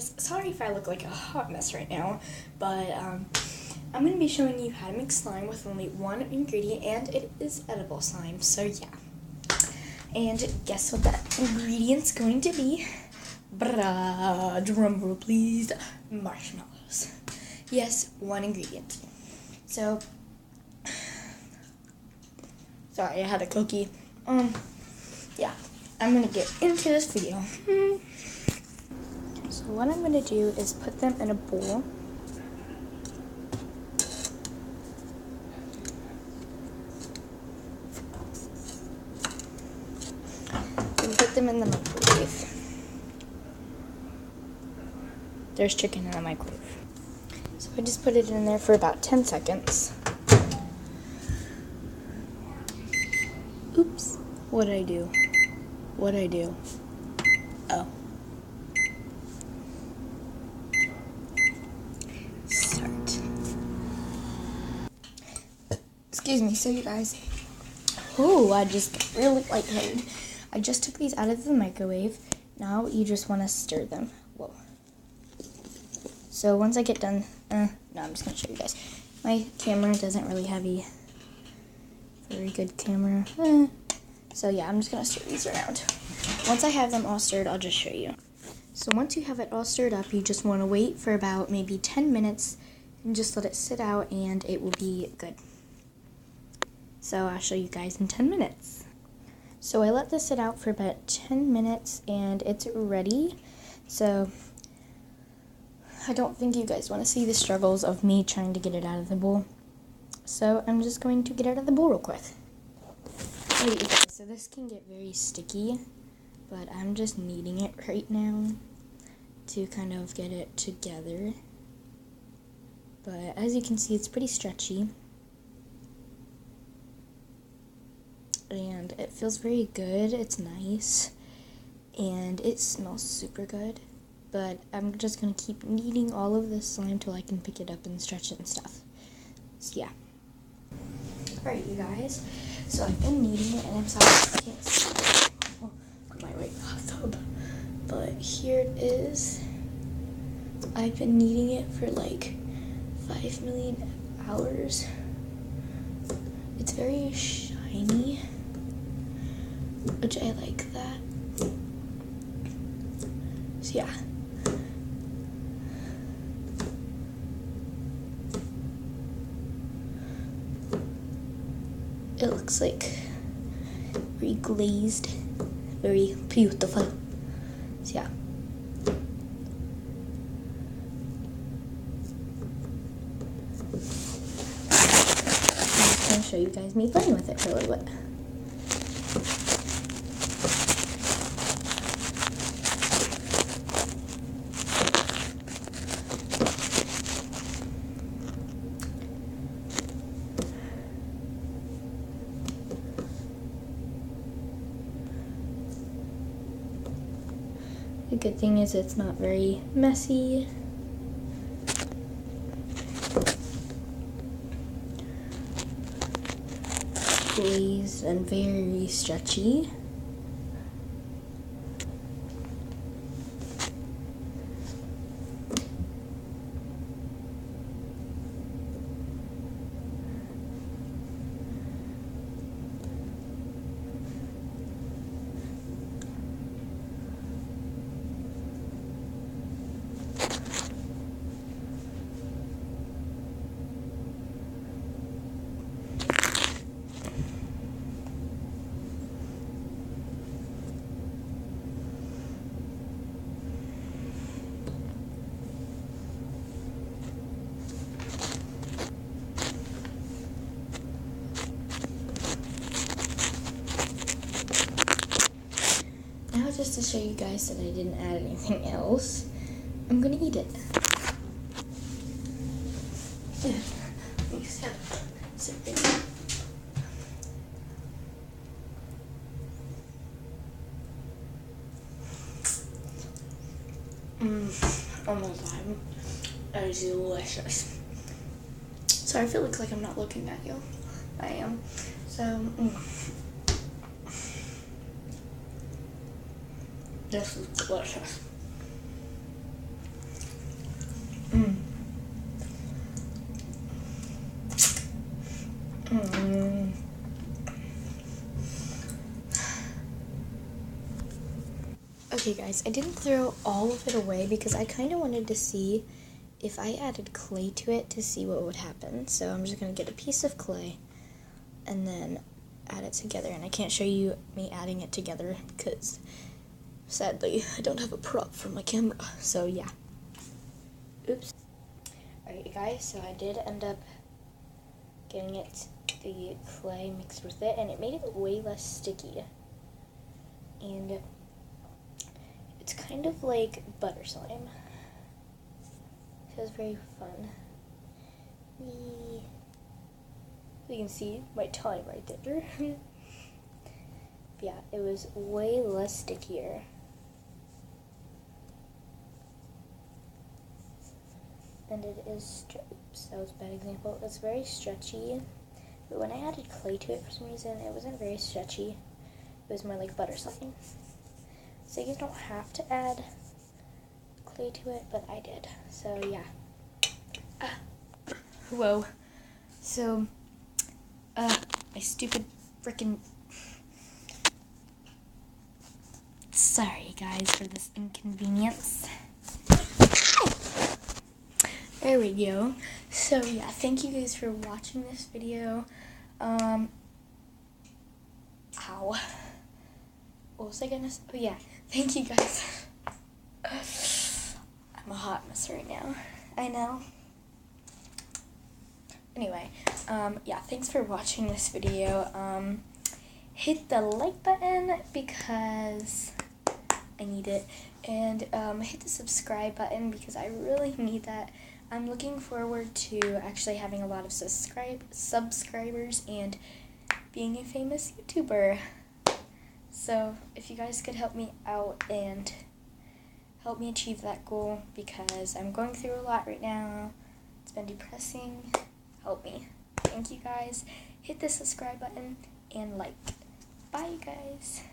guys, sorry if I look like a hot mess right now, but I'm going to be showing you how to make slime with only one ingredient, and it is edible slime, so yeah. And guess what that ingredient's going to be? Drum roll please, marshmallows. Yes, one ingredient. So, sorry, I had a cookie. Yeah, I'm going to get into this video. So what I'm going to do is put them in a bowl. And put them in the microwave. There's chicken in the microwave. So I just put it in there for about 10 seconds. Oops. What'd I do? What'd I do? Oh. Start. Excuse me, so you guys. Oh, I just got really lightheaded. I just took these out of the microwave. Now you just want to stir them. Whoa. So once I get done, no, I'm just going to show you guys. My camera doesn't really have a very good camera. So yeah, I'm just going to stir these around. Once I have them all stirred, I'll just show you. So once you have it all stirred up, you just want to wait for about maybe 10 minutes and just let it sit out and it will be good. So I'll show you guys in 10 minutes. So I let this sit out for about 10 minutes and it's ready. So I don't think you guys want to see the struggles of me trying to get it out of the bowl. So I'm just going to get it out of the bowl real quick. Alright, you guys, so this can get very sticky, but I'm just kneading it right now to kind of get it together. But as you can see, it's pretty stretchy. And it feels very good, it's nice, and it smells super good. But I'm just going to keep kneading all of this slime till I can pick it up and stretch it and stuff. So yeah. Alright, you guys, so I've been kneading it, and I'm sorry I can't see my right bathtub, but here it is. I've been kneading it for like 5 million hours. It's very shiny, which I like that. So yeah. It looks like very glazed, very beautiful. So yeah. I'm just going to show you guys me playing with it for a little bit. The good thing is it's not very messy. Glazed and very stretchy. Now just to show you guys that I didn't add anything else, I'm gonna eat it. Let me sit there. Oh my god, that is delicious. Sorry if it looks like I'm not looking at you. I am. So, this is delicious. Okay guys, I didn't throw all of it away because I kind of wanted to see if I added clay to it to see what would happen. So I'm just going to get a piece of clay and then add it together. And I can't show you me adding it together because sadly I don't have a prop for my camera. So yeah. Oops. Alright guys, so I did end up getting the clay mixed with it, and it made it way less sticky. And it's kind of like butter slime. So it's very fun. You can see my time right there. But yeah, it was way less stickier. And it is, oops, that was a bad example. It's very stretchy, but when I added clay to it for some reason, it wasn't very stretchy. It was more like butter slime. So you don't have to add clay to it, but I did. So yeah. Whoa. So, my stupid freaking. Sorry guys for this inconvenience. There we go. So yeah, thank you guys for watching this video. Ow. What was I gonna say? Oh yeah, thank you guys. I'm a hot mess right now. I know. Anyway, yeah, thanks for watching this video. Hit the like button because I need it, and hit the subscribe button because I really need that. I'm looking forward to actually having a lot of subscribers and being a famous YouTuber. So if you guys could help me out and help me achieve that goal, because I'm going through a lot right now. It's been depressing. Help me. Thank you guys. Hit the subscribe button and like. Bye guys.